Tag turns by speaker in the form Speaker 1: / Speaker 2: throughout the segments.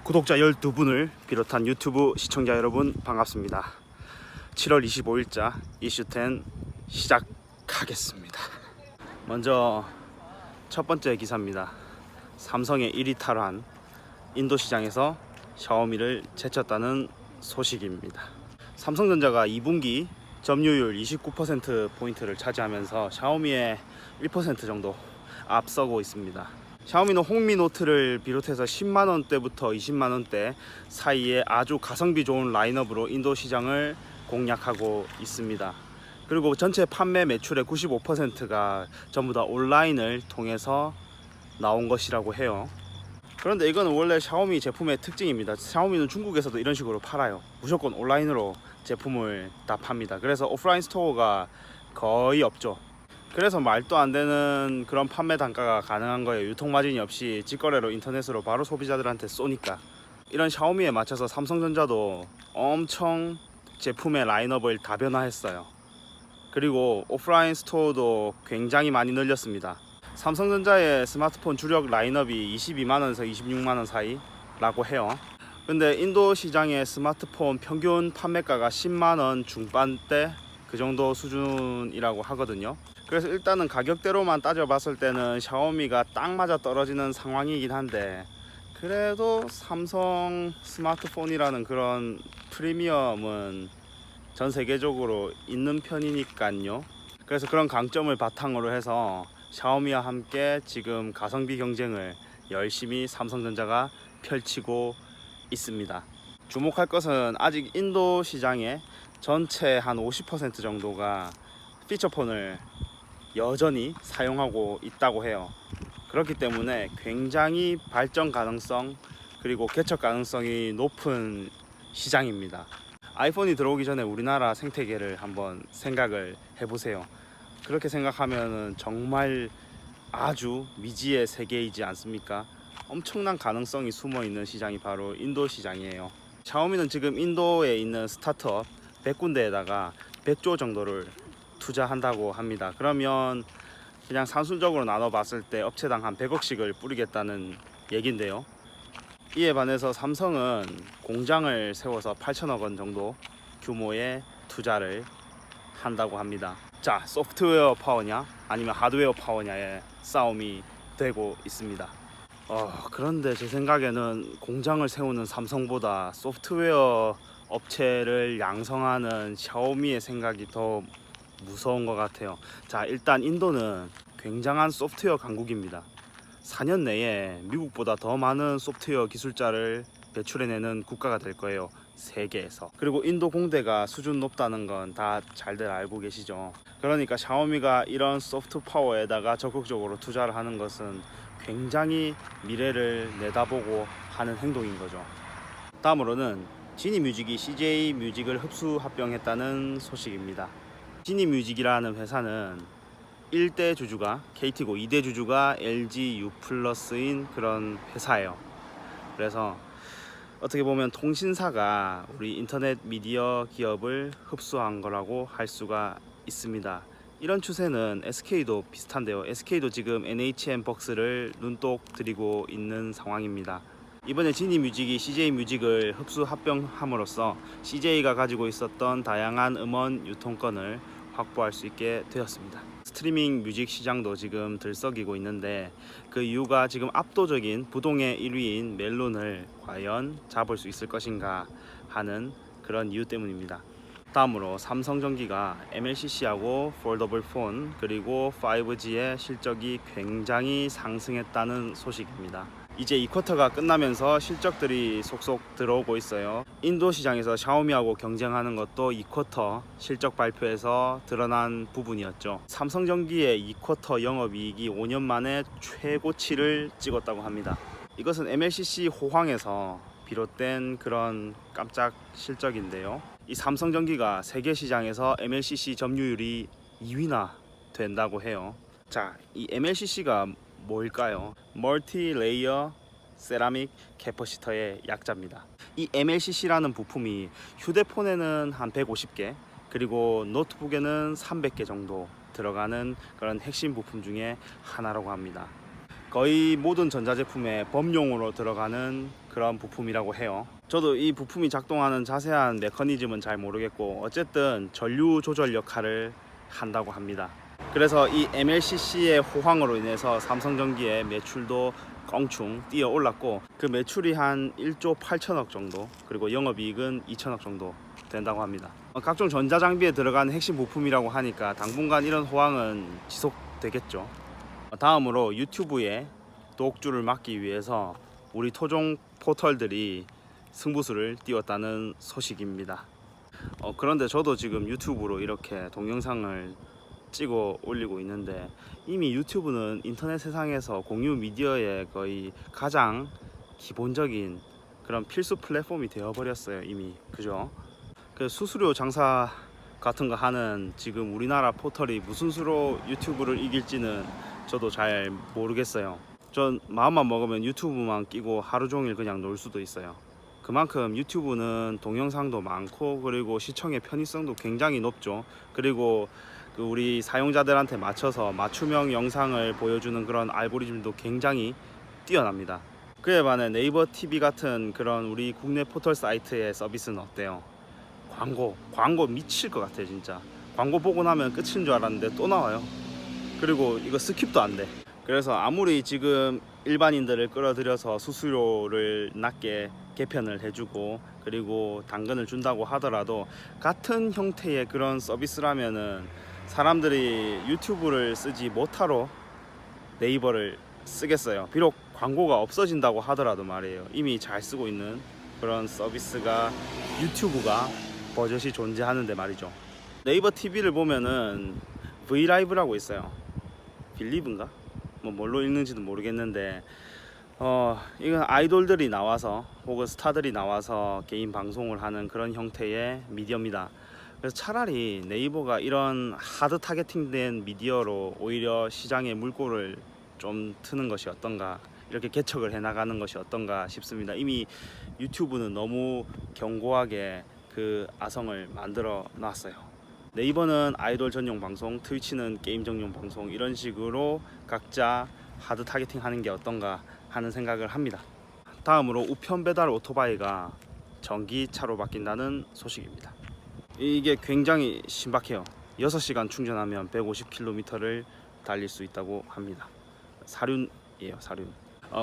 Speaker 1: 구독자 12분을 비롯한 유튜브 시청자 여러분 반갑습니다. 7월 25일자 이슈10 시작하겠습니다. 먼저 첫 번째 기사입니다. 삼성의 1위 탈환, 인도 시장에서 샤오미를 제쳤다는 소식입니다. 삼성전자가 2분기 점유율 29%포인트를 차지하면서 샤오미의 1% 정도 앞서고 있습니다. 샤오미는 홍미 노트를 비롯해서 10만원대부터 20만원대 사이에 아주 가성비 좋은 라인업으로 인도 시장을 공략하고 있습니다. 그리고 전체 판매 매출의 95%가 전부 다 온라인을 통해서 나온 것이라고 해요. 그런데 이거는 원래 샤오미 제품의 특징입니다. 샤오미는 중국에서도 이런 식으로 팔아요. 무조건 온라인으로 제품을 다 팝니다. 그래서 오프라인 스토어가 거의 없죠. 그래서 말도 안 되는 그런 판매 단가가 가능한 거예요. 유통 마진이 없이 직거래로 인터넷으로 바로 소비자들한테 쏘니까. 이런 샤오미에 맞춰서 삼성전자도 엄청 제품의 라인업을 다변화했어요. 그리고 오프라인 스토어도 굉장히 많이 늘렸습니다. 삼성전자의 스마트폰 주력 라인업이 22만원에서 26만원 사이라고 해요. 근데 인도 시장의 스마트폰 평균 판매가가 10만원 중반대 그 정도 수준이라고 하거든요. 그래서 일단은 가격대로만 따져봤을 때는 샤오미가 딱 맞아 떨어지는 상황이긴 한데, 그래도 삼성 스마트폰이라는 그런 프리미엄은 전 세계적으로 있는 편이니까요. 그래서 그런 강점을 바탕으로 해서 샤오미와 함께 지금 가성비 경쟁을 열심히 삼성전자가 펼치고 있습니다. 주목할 것은 아직 인도 시장의 전체 한 50% 정도가 피처폰을 여전히 사용하고 있다고 해요. 그렇기 때문에 굉장히 발전 가능성 그리고 개척 가능성이 높은 시장입니다. 아이폰이 들어오기 전에 우리나라 생태계를 한번 생각을 해보세요. 그렇게 생각하면 정말 아주 미지의 세계이지 않습니까? 엄청난 가능성이 숨어있는 시장이 바로 인도 시장이에요. 샤오미는 지금 인도에 있는 스타트업 100군데에다가 100조 정도를 투자한다고 합니다. 그러면 그냥 산술적으로 나눠봤을 때 업체당 한 100억씩을 뿌리겠다는 얘긴데요. 이에 반해서 삼성은 공장을 세워서 8천억 원 정도 규모의 투자를 한다고 합니다. 자, 소프트웨어 파워냐 아니면 하드웨어 파워냐의 싸움이 되고 있습니다. 그런데 제 생각에는 공장을 세우는 삼성보다 소프트웨어 업체를 양성하는 샤오미의 생각이 더 무서운 것 같아요. 자, 일단 인도는 굉장한 소프트웨어 강국입니다. 4년 내에 미국보다 더 많은 소프트웨어 기술자를 배출해내는 국가가 될 거예요, 세계에서. 그리고 인도 공대가 수준 높다는 건 다 잘들 알고 계시죠. 그러니까 샤오미가 이런 소프트 파워에다가 적극적으로 투자를 하는 것은 굉장히 미래를 내다보고 하는 행동인 거죠. 다음으로는 지니뮤직이 CJ 뮤직을 흡수 합병했다는 소식입니다. 지니뮤직이라는 회사는 1대 주주가 KT고 2대 주주가 LG U+인 그런 회사예요. 그래서 어떻게 보면 통신사가 우리 인터넷 미디어 기업을 흡수한 거라고 할 수가 있습니다. 이런 추세는 SK도 비슷한데요. SK도 지금 NHN벅스를 눈독 들이고 있는 상황입니다. 이번에 지니뮤직이 CJ뮤직을 흡수 합병함으로써 CJ가 가지고 있었던 다양한 음원 유통권을 확보할 수 있게 되었습니다. 스트리밍 뮤직 시장도 지금 들썩이고 있는데 그 이유가 지금 압도적인 부동의 1위인 멜론을 과연 잡을 수 있을 것인가 하는 그런 이유 때문입니다. 다음으로 삼성전기가 MLCC하고 폴더블 폰 그리고 5G의 실적이 굉장히 상승했다는 소식입니다. 이제 2쿼터가 끝나면서 실적들이 속속 들어오고 있어요. 인도 시장에서 샤오미하고 경쟁하는 것도 2쿼터 실적 발표에서 드러난 부분이었죠. 삼성전기의 2쿼터 영업이익이 5년 만에 최고치를 찍었다고 합니다. 이것은 MLCC 호황에서 비롯된 그런 깜짝 실적인데요. 이 삼성전기가 세계 시장에서 MLCC 점유율이 2위나 된다고 해요. 자, 이 MLCC가 뭘까요? 멀티 레이어 세라믹 캐퍼시터의 약자입니다. 이 MLCC라는 부품이 휴대폰에는 한 150개 그리고 노트북에는 300개 정도 들어가는 그런 핵심 부품 중에 하나라고 합니다. 거의 모든 전자제품에 범용으로 들어가는 그런 부품이라고 해요. 저도 이 부품이 작동하는 자세한 메커니즘은 잘 모르겠고 어쨌든 전류 조절 역할을 한다고 합니다. 그래서 이 MLCC의 호황으로 인해서 삼성전기의 매출도 껑충 뛰어 올랐고 그 매출이 한 1조 8천억 정도, 그리고 영업이익은 2천억 정도 된다고 합니다. 각종 전자장비에 들어간 핵심 부품이라고 하니까 당분간 이런 호황은 지속되겠죠. 다음으로 유튜브에 독주를 막기 위해서 우리 토종 포털들이 승부수를 띄웠다는 소식입니다. 그런데 저도 지금 유튜브로 이렇게 동영상을 찍어 올리고 있는데 이미 유튜브는 인터넷 세상에서 공유 미디어의 거의 가장 기본적인 그런 필수 플랫폼이 되어버렸어요 이미. 그죠? 그 수수료 장사 같은 거 하는 지금 우리나라 포털이 무슨 수로 유튜브를 이길지는 저도 잘 모르겠어요. 전 마음만 먹으면 유튜브만 끼고 하루 종일 그냥 놀 수도 있어요. 그만큼 유튜브는 동영상도 많고 그리고 시청의 편의성도 굉장히 높죠. 그리고 우리 사용자들한테 맞춰서 맞춤형 영상을 보여주는 그런 알고리즘도 굉장히 뛰어납니다. 그에 반해 네이버 TV 같은 그런 우리 국내 포털 사이트의 서비스는 어때요? 광고 미칠 것 같아 진짜. 광고 보고 나면 끝인 줄 알았는데 또 나와요. 그리고 이거 스킵도 안 돼. 그래서 아무리 지금 일반인들을 끌어들여서 수수료를 낮게 개편을 해주고 그리고 당근을 준다고 하더라도 같은 형태의 그런 서비스라면은 사람들이 유튜브를 쓰지 못하러 네이버를 쓰겠어요. 비록 광고가 없어진다고 하더라도 말이에요. 이미 잘 쓰고 있는 그런 서비스가 유튜브가 버젓이 존재하는데 말이죠. 네이버 TV를 보면은 브이라이브라고 있어요. 빌리브인가? 뭐 뭘로 읽는지도 모르겠는데 이건 아이돌들이 나와서 혹은 스타들이 나와서 개인 방송을 하는 그런 형태의 미디어입니다. 그래서 차라리 네이버가 이런 하드 타겟팅된 미디어로 오히려 시장에 물꼬를 좀 트는 것이 어떤가, 이렇게 개척을 해나가는 것이 어떤가 싶습니다. 이미 유튜브는 너무 견고하게 그 아성을 만들어 놨어요. 네이버는 아이돌 전용 방송, 트위치는 게임 전용 방송, 이런 식으로 각자 하드 타겟팅 하는 게 어떤가 하는 생각을 합니다. 다음으로 우편 배달 오토바이가 전기차로 바뀐다는 소식입니다. 이게 굉장히 신박해요. 6시간 충전하면 150km를 달릴 수 있다고 합니다. 사륜이에요, 사륜.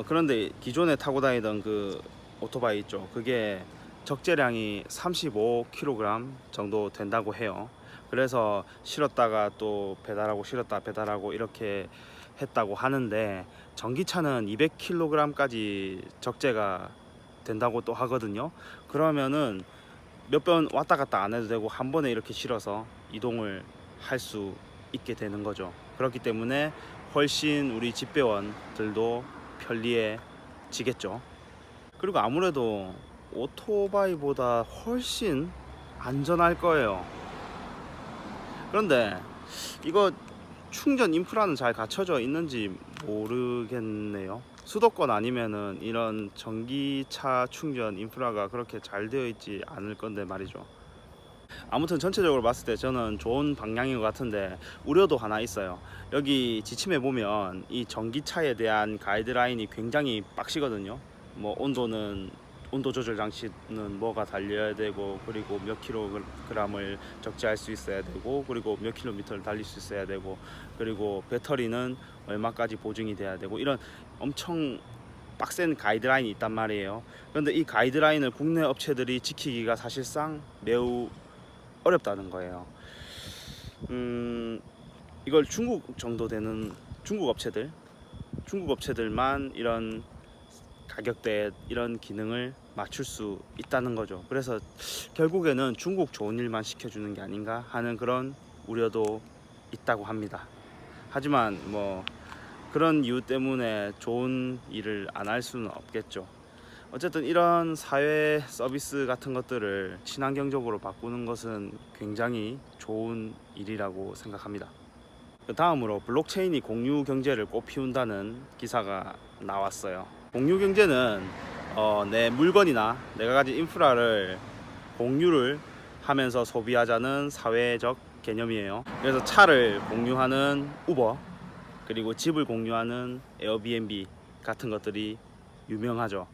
Speaker 1: 그런데 기존에 타고 다니던 그 오토바이 있죠. 그게 적재량이 35kg 정도 된다고 해요. 그래서 실었다가 또 배달하고 실었다 배달하고 이렇게 했다고 하는데 전기차는 200kg까지 적재가 된다고 또 하거든요. 그러면은 몇 번 왔다 갔다 안 해도 되고 한 번에 이렇게 실어서 이동을 할 수 있게 되는 거죠. 그렇기 때문에 훨씬 우리 집배원들도 편리해지겠죠. 그리고 아무래도 오토바이보다 훨씬 안전할 거예요. 그런데 이거 충전 인프라는 잘 갖춰져 있는지 모르겠네요. 수도권 아니면은 이런 전기차 충전 인프라가 그렇게 잘 되어 있지 않을 건데 말이죠. 아무튼 전체적으로 봤을 때 저는 좋은 방향인 것 같은데 우려도 하나 있어요. 여기 지침에 보면 이 전기차에 대한 가이드라인이 굉장히 빡시거든요. 뭐 온도 조절 장치는 뭐가 달려야 되고, 그리고 몇 킬로그램을 적재할 수 있어야 되고, 그리고 몇 킬로미터를 달릴 수 있어야 되고, 그리고 배터리는 얼마까지 보증이 돼야 되고, 이런 엄청 빡센 가이드라인이 있단 말이에요. 그런데 이 가이드라인을 국내 업체들이 지키기가 사실상 매우 어렵다는 거예요. 이걸 중국 정도 되는 중국 업체들만 이런 가격대 이런 기능을 맞출 수 있다는 거죠. 그래서 결국에는 중국 좋은 일만 시켜주는 게 아닌가 하는 그런 우려도 있다고 합니다. 하지만 뭐 그런 이유 때문에 좋은 일을 안 할 수는 없겠죠. 어쨌든 이런 사회 서비스 같은 것들을 친환경적으로 바꾸는 것은 굉장히 좋은 일이라고 생각합니다. 다음으로 블록체인이 공유 경제를 꽃피운다는 기사가 나왔어요. 공유 경제는 내 물건이나 내가 가진 인프라를 공유를 하면서 소비하자는 사회적 개념이에요. 그래서 차를 공유하는 우버, 그리고 집을 공유하는 에어비앤비 같은 것들이 유명하죠.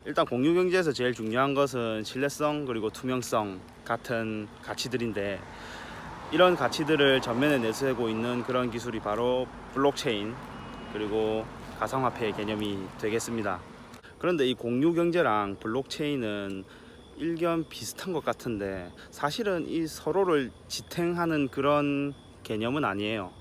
Speaker 1: 일단 공유경제에서 제일 중요한 것은 신뢰성 그리고 투명성 같은 가치들인데, 이런 가치들을 전면에 내세우고 있는 그런 기술이 바로 블록체인 그리고 가상화폐의 개념이 되겠습니다. 그런데 이 공유경제랑 블록체인은 일견 비슷한 것 같은데 사실은 이 서로를 지탱하는 그런 개념은 아니에요.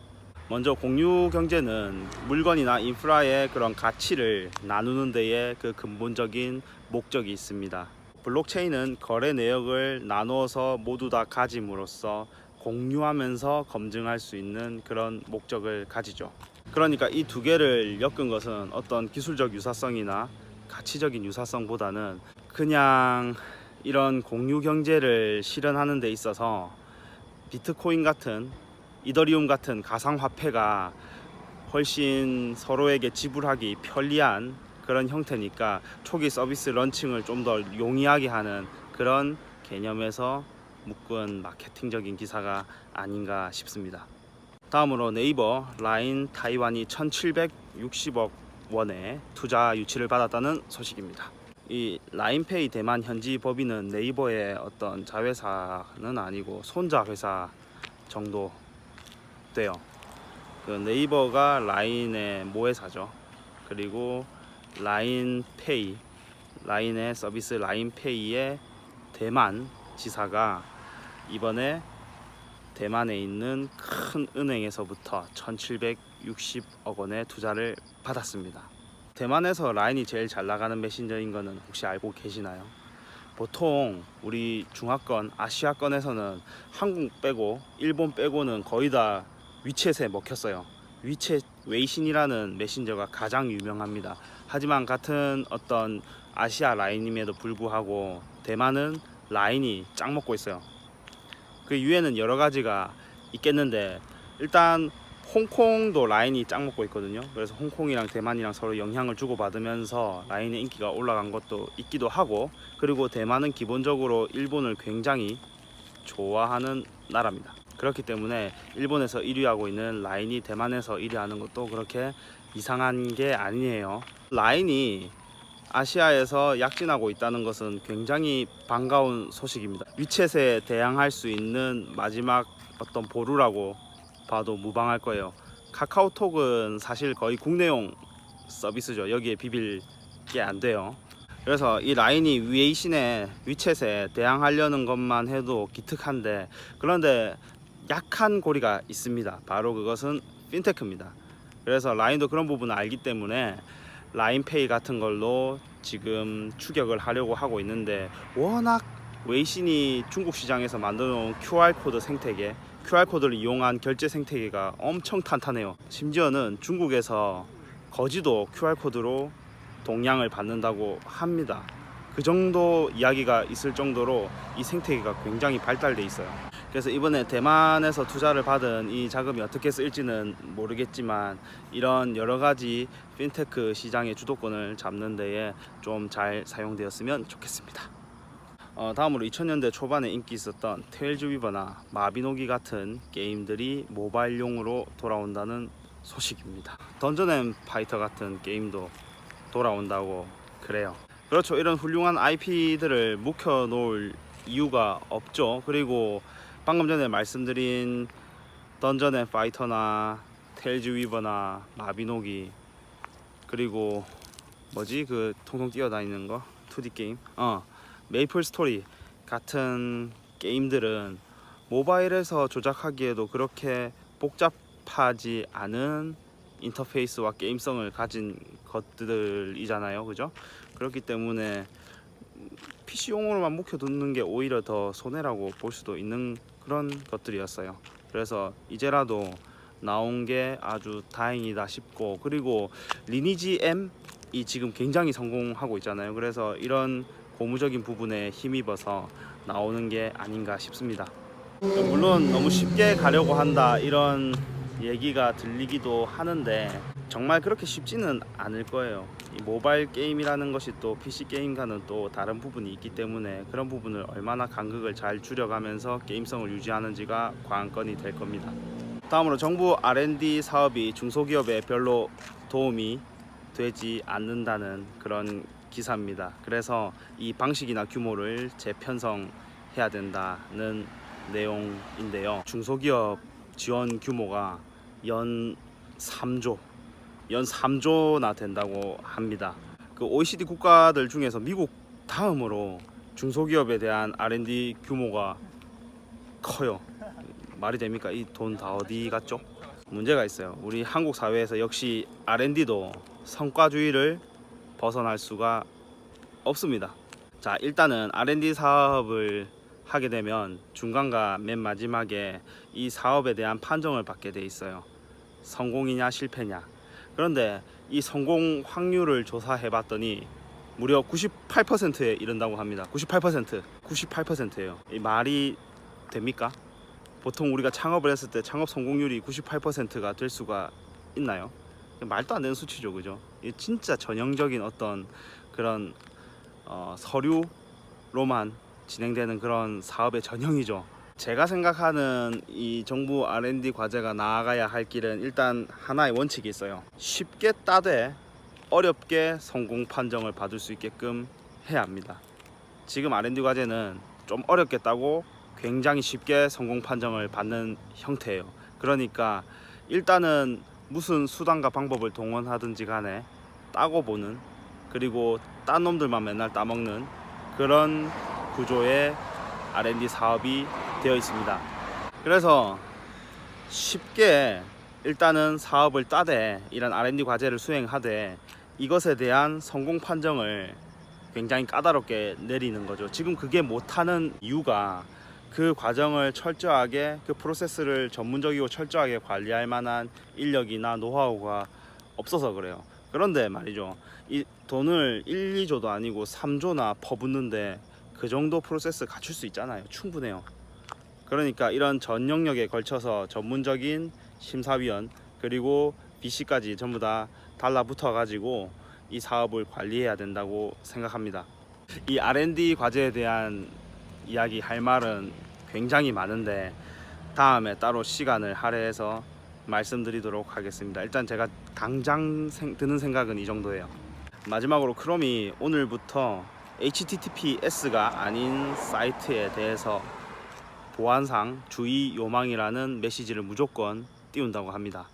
Speaker 1: 먼저 공유경제는 물건이나 인프라의 그런 가치를 나누는 데에 그 근본적인 목적이 있습니다. 블록체인은 거래 내역을 나누어서 모두 다 가짐으로써 공유하면서 검증할 수 있는 그런 목적을 가지죠. 그러니까 이 두 개를 엮은 것은 어떤 기술적 유사성이나 가치적인 유사성보다는 그냥 이런 공유 경제를 실현하는 데 있어서 비트코인 같은, 이더리움 같은 가상화폐가 훨씬 서로에게 지불하기 편리한 그런 형태니까 초기 서비스 런칭을 좀 더 용이하게 하는 그런 개념에서 묶은 마케팅적인 기사가 아닌가 싶습니다. 다음으로 네이버, 라인, 타이완이 1760억 원의 투자 유치를 받았다는 소식입니다. 이 라인페이 대만 현지 법인은 네이버의 어떤 자회사는 아니고 손자 회사 정도 돼요. 그 네이버가 라인의 모회사죠. 그리고 라인페이, 라인의 서비스 라인페이의 대만 지사가 이번에 대만에 있는 큰 은행에서부터 1760억 원의 투자를 받았습니다. 대만에서 라인이 제일 잘 나가는 메신저인 거는 혹시 알고 계시나요? 보통 우리 중화권, 아시아권에서는 한국 빼고 일본 빼고는 거의 다 위챗에 먹혔어요. 위챗 웨이신이라는 메신저가 가장 유명합니다. 하지만 같은 어떤 아시아 라인임에도 불구하고 대만은 라인이 짱 먹고 있어요. 그 이유에는 여러 가지가 있겠는데, 일단 홍콩도 라인이 짱 먹고 있거든요. 그래서 홍콩이랑 대만이랑 서로 영향을 주고받으면서 라인의 인기가 올라간 것도 있기도 하고, 그리고 대만은 기본적으로 일본을 굉장히 좋아하는 나라입니다. 그렇기 때문에 일본에서 1위하고 있는 라인이 대만에서 1위하는 것도 그렇게 이상한 게 아니에요. 라인이 아시아에서 약진하고 있다는 것은 굉장히 반가운 소식입니다. 위챗에 대항할 수 있는 마지막 어떤 보루라고 봐도 무방할 거예요. 카카오톡은 사실 거의 국내용 서비스죠. 여기에 비빌 게 안 돼요. 그래서 이 라인이 웨이신의 위챗에 대항하려는 것만 해도 기특한데, 그런데 약한 고리가 있습니다. 바로 그것은 핀테크입니다. 그래서 라인도 그런 부분을 알기 때문에 라인페이 같은 걸로 지금 추격을 하려고 하고 있는데, 워낙 웨이신이 중국 시장에서 만들어 놓은 QR코드 생태계, QR코드를 이용한 결제 생태계가 엄청 탄탄해요. 심지어는 중국에서 거지도 QR코드로 동향을 받는다고 합니다. 그 정도 이야기가 있을 정도로 이 생태계가 굉장히 발달돼 있어요. 그래서 이번에 대만에서 투자를 받은 이 자금이 어떻게 쓰일지는 모르겠지만, 이런 여러 가지 핀테크 시장의 주도권을 잡는 데에 좀 잘 사용되었으면 좋겠습니다. 다음으로 2000년대 초반에 인기 있었던 테일즈 위버나 마비노기 같은 게임들이 모바일용으로 돌아온다는 소식입니다. 던전 앤 파이터 같은 게임도 돌아온다고 그래요. 그렇죠. 이런 훌륭한 IP들을 묵혀 놓을 이유가 없죠. 그리고 방금 전에 말씀드린 던전 앤 파이터나 테일즈 위버나 마비노기, 그리고 뭐지 그 통통 뛰어다니는 거 2D 게임, 메이플 스토리 같은 게임들은 모바일에서 조작하기에도 그렇게 복잡하지 않은 인터페이스와 게임성을 가진 것들이잖아요. 그죠? 그렇기 때문에 PC용으로만 묵혀두는 게 오히려 더 손해라고 볼 수도 있는 그런 것들이었어요. 그래서 이제라도 나온 게 아주 다행이다 싶고, 그리고 리니지 M이 지금 굉장히 성공하고 있잖아요. 그래서 이런 고무적인 부분에 힘입어서 나오는 게 아닌가 싶습니다. 물론 너무 쉽게 가려고 한다 이런 얘기가 들리기도 하는데 정말 그렇게 쉽지는 않을 거예요. 이 모바일 게임이라는 것이 또 PC 게임과는 또 다른 부분이 있기 때문에 그런 부분을 얼마나 간극을 잘 줄여가면서 게임성을 유지하는지가 관건이 될 겁니다. 다음으로 정부 R&D 사업이 중소기업에 별로 도움이 되지 않는다는 그런 기사입니다. 그래서 이 방식이나 규모를 재편성해야 된다는 내용인데요. 중소기업 지원 규모가 연 3조나 된다고 합니다. 그 OECD 국가들 중에서 미국 다음으로 중소기업에 대한 R&D 규모가 커요. 말이 됩니까? 이 돈 다 어디 갔죠? 문제가 있어요. 우리 한국 사회에서 역시 R&D도 성과주의를 벗어날 수가 없습니다. 자, 일단은 R&D 사업을 하게 되면 중간과 맨 마지막에 이 사업에 대한 판정을 받게 돼 있어요. 성공이냐 실패냐. 그런데 이 성공 확률을 조사해 봤더니 무려 98%에 이른다고 합니다. 98%예요. 이 말이 됩니까? 보통 우리가 창업을 했을 때 창업 성공률이 98%가 될 수가 있나요? 말도 안 되는 수치죠, 그죠? 이 진짜 전형적인 어떤 그런 서류로만 진행되는 그런 사업의 전형이죠. 제가 생각하는 이 정부 R&D 과제가 나아가야 할 길은 일단 하나의 원칙이 있어요. 쉽게 따되 어렵게 성공 판정을 받을 수 있게끔 해야 합니다. 지금 R&D 과제는 좀 어렵게 따고 굉장히 쉽게 성공 판정을 받는 형태예요. 그러니까 일단은 무슨 수단과 방법을 동원하든지 간에 따고 보는, 그리고 딴 놈들만 맨날 따먹는 그런 구조의 R&D 사업이 되어 있습니다. 그래서 쉽게 일단은 사업을 따되 이런 R&D 과제를 수행하되 이것에 대한 성공 판정을 굉장히 까다롭게 내리는 거죠. 지금 그게 못하는 이유가 그 과정을 철저하게, 그 프로세스를 전문적이고 철저하게 관리할 만한 인력이나 노하우가 없어서 그래요. 그런데 말이죠, 이 돈을 1, 2조도 아니고 3조나 퍼붓는데 그 정도 프로세스 갖출 수 있잖아요. 충분해요. 그러니까 이런 전 영역에 걸쳐서 전문적인 심사위원 그리고 BC까지 전부 다 달라붙어 가지고 이 사업을 관리해야 된다고 생각합니다. 이 R&D 과제에 대한 이야기 할 말은 굉장히 많은데 다음에 따로 시간을 할애해서 말씀드리도록 하겠습니다. 일단 제가 당장 드는 생각은 이 정도예요. 마지막으로 크롬이 오늘부터 HTTPS가 아닌 사이트에 대해서 보안상 주의 요망이라는 메시지를 무조건 띄운다고 합니다.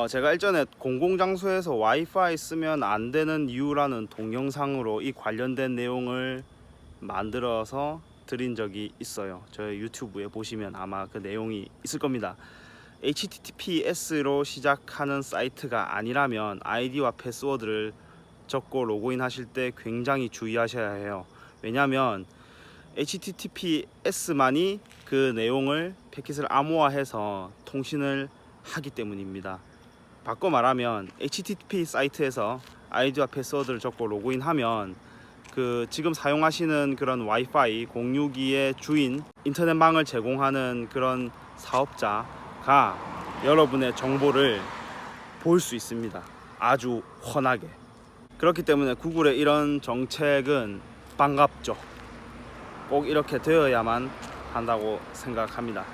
Speaker 1: 제가 일전에 공공장소에서 와이파이 쓰면 안 되는 이유라는 동영상으로 이 관련된 내용을 만들어서 드린 적이 있어요. 저희 유튜브에 보시면 아마 그 내용이 있을 겁니다. HTTPS로 시작하는 사이트가 아니라면 아이디와 패스워드를 적고 로그인 하실 때 굉장히 주의하셔야 해요. 왜냐하면 HTTPS만이 그 내용을 패킷을 암호화해서 통신을 하기 때문입니다. 바꿔 말하면 HTTP 사이트에서 아이디와 패스워드를 적고 로그인하면 그 지금 사용하시는 그런 와이파이 공유기의 주인, 인터넷망을 제공하는 그런 사업자가 여러분의 정보를 볼 수 있습니다. 아주 훤하게. 그렇기 때문에 구글의 이런 정책은 반갑죠. 꼭 이렇게 되어야만 한다고 생각합니다.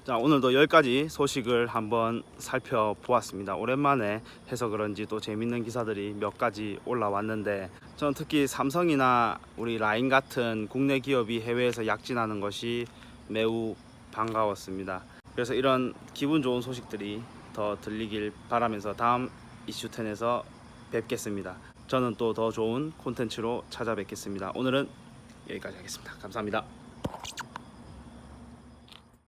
Speaker 1: 자, 오늘도 10가지 소식을 한번 살펴보았습니다. 오랜만에 해서 그런지 또 재밌는 기사들이 몇 가지 올라왔는데 저는 특히 삼성이나 우리 라인 같은 국내 기업이 해외에서 약진하는 것이 매우 반가웠습니다. 그래서 이런 기분 좋은 소식들이 더 들리길 바라면서 다음 이슈10에서 뵙겠습니다. 저는 또 더 좋은 콘텐츠로 찾아뵙겠습니다. 오늘은 여기까지 하겠습니다. 감사합니다.